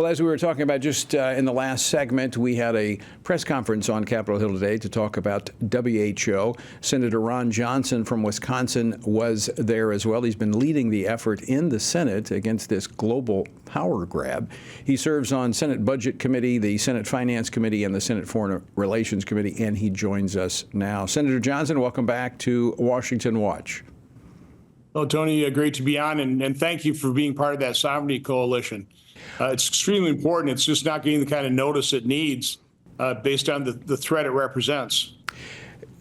as we were talking about just in the last segment, we had a press conference on Capitol Hill today to talk about WHO. Senator Ron Johnson from Wisconsin was there as well. He's been leading the effort in the Senate against this global power grab. He serves on Senate Budget Committee, the Senate Finance Committee, and the Senate Foreign Relations Committee, and he joins us now. Senator Johnson, welcome back to Washington Watch. Well, Tony, great to be on, and thank you for being part of that sovereignty coalition. It's extremely important. It's just not getting the kind of notice it needs based on the threat it represents.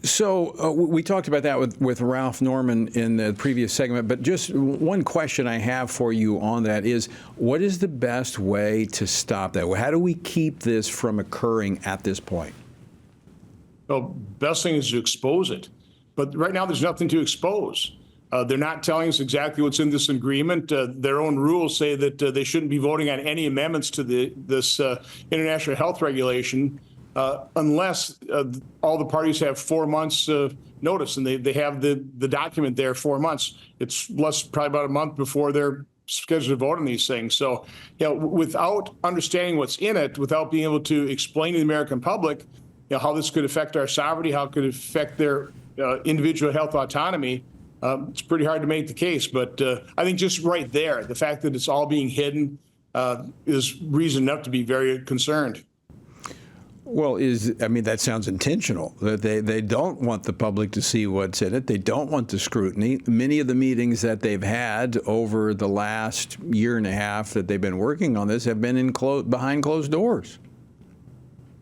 So we talked about that with Ralph Norman in the previous segment, but just one question I have for you on that is, what is the best way to stop that? How do we keep this from occurring at this point? Well, best thing is to expose it. But right now, there's nothing to expose. They're not telling us exactly what's in this agreement. Their own rules say that they shouldn't be voting on any amendments to this international health regulation unless all the parties have 4 months notice, and they have the document there 4 months. It's probably about a month before they're scheduled to vote on these things. So, without understanding what's in it, without being able to explain to the American public, how this could affect our sovereignty, how it could affect their individual health autonomy, it's pretty hard to make the case. But I think just right there, the fact that it's all being hidden is reason enough to be very concerned. Well, that sounds intentional, that they don't want the public to see what's in it. They don't want the scrutiny. Many of the meetings that they've had over the last year and a half that they've been working on this have been behind closed doors.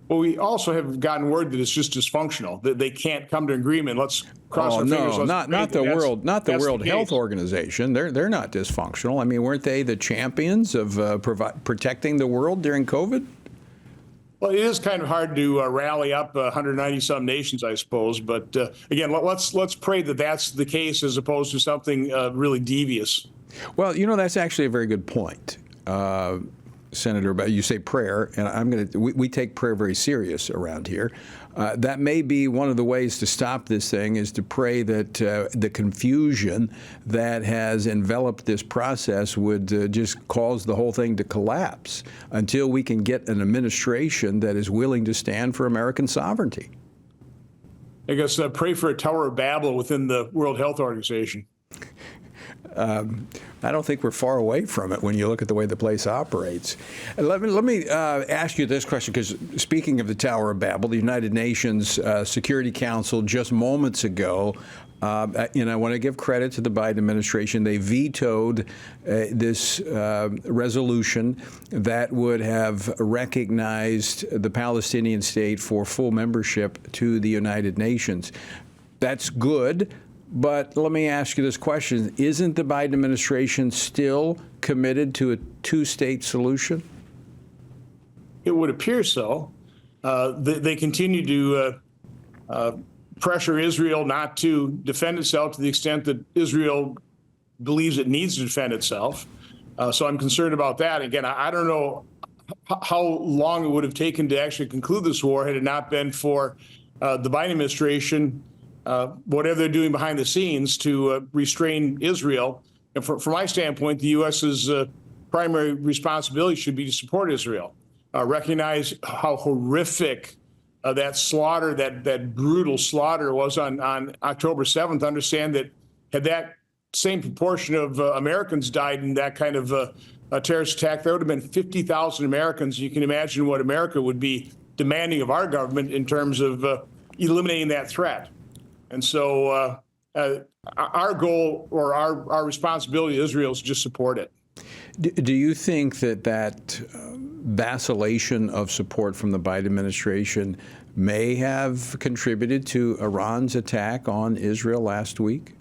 Well, we also have gotten word that it's just dysfunctional, that they can't come to agreement. Let's cross our fingers. Not the World Health Organization. They're not dysfunctional. I mean, weren't they the champions of protecting the world during COVID? Well, it is kind of hard to rally up 190-some nations, I suppose. But again, let's pray that that's the case as opposed to something really devious. Well, that's actually a very good point. Senator, but you say prayer, and we take prayer very serious around here. That may be one of the ways to stop this thing, is to pray that the confusion that has enveloped this process would just cause the whole thing to collapse until we can get an administration that is willing to stand for American sovereignty. I guess pray for a Tower of Babel within the World Health Organization. I don't think we're far away from it when you look at the way the place operates. Let me ask you this question, because speaking of the Tower of Babel, the United Nations Security Council just moments ago, I want to give credit to the Biden administration. They vetoed this resolution that would have recognized the Palestinian state for full membership to the United Nations. That's good. But let me ask you this question. Isn't the Biden administration still committed to a two-state solution? It would appear so. They continue to pressure Israel not to defend itself to the extent that Israel believes it needs to defend itself. So I'm concerned about that. Again, I don't know how long it would have taken to actually conclude this war had it not been for the Biden administration whatever they're doing behind the scenes to restrain Israel. And from my standpoint, the U.S.'s primary responsibility should be to support Israel, recognize how horrific that slaughter, that brutal slaughter was on October 7th, understand that had that same proportion of Americans died in that kind of a terrorist attack, there would have been 50,000 Americans. You can imagine what America would be demanding of our government in terms of eliminating that threat. And so our goal or our responsibility to Israel is to just support it. Do you think that vacillation of support from the Biden administration may have contributed to Iran's attack on Israel last week?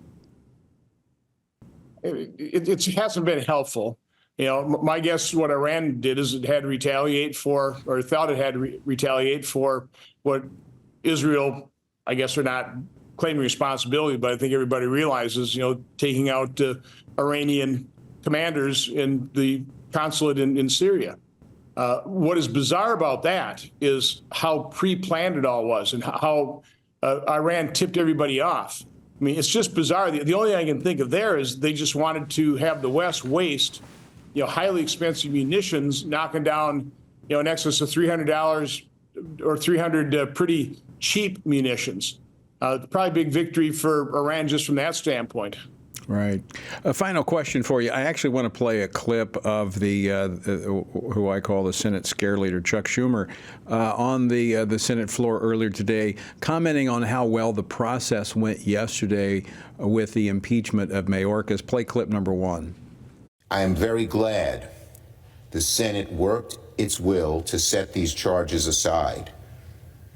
It hasn't been helpful. My guess what Iran did is it had to retaliate for, or thought it had to retaliate for what Israel, I guess, are not claiming responsibility, but I think everybody realizes, taking out Iranian commanders in the consulate in Syria. What is bizarre about that is how pre-planned it all was and how Iran tipped everybody off. I mean, it's just bizarre. The only thing I can think of there is they just wanted to have the West waste highly expensive munitions, knocking down, in excess of $300 or 300 pretty cheap munitions. Probably a big victory for Iran just from that standpoint. Right. A final question for you. I actually want to play a clip of the who I call the Senate scare leader, Chuck Schumer, on the Senate floor earlier today, commenting on how well the process went yesterday with the impeachment of Mayorkas. Play clip number 1. I am very glad the Senate worked its will to set these charges aside.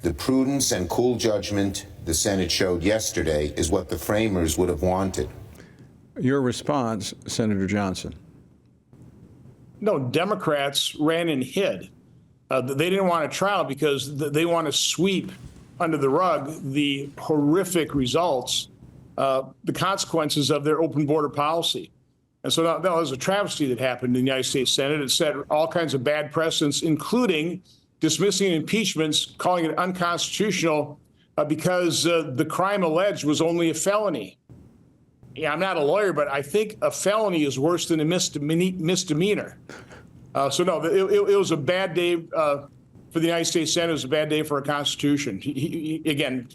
The prudence and cool judgment the Senate showed yesterday is what the framers would have wanted. Your response, Senator Johnson? No, Democrats ran and hid. They didn't want a trial because they want to sweep under the rug the horrific results, the consequences of their open border policy. And so that was a travesty that happened in the United States Senate. It set all kinds of bad precedents, including dismissing impeachments, calling it unconstitutional because the crime alleged was only a felony. Yeah, I'm not a lawyer, but I think a felony is worse than a misdemeanor. So no, it was a bad day for the United States Senate. It was a bad day for our Constitution. Again,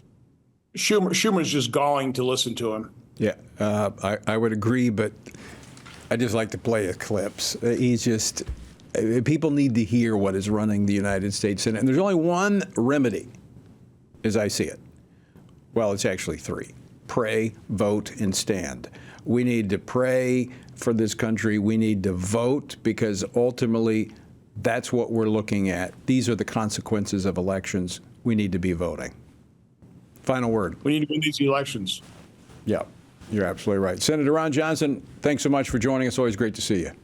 Schumer's just galling to listen to him. Yeah, I would agree, but I just like to play the clips. People need to hear what is running the United States Senate. And there's only one remedy, as I see it. Well, it's actually 3. Pray, vote, and stand. We need to pray for this country. We need to vote because ultimately that's what we're looking at. These are the consequences of elections. We need to be voting. Final word. We need to win these elections. Yeah, you're absolutely right. Senator Ron Johnson, thanks so much for joining us. Always great to see you.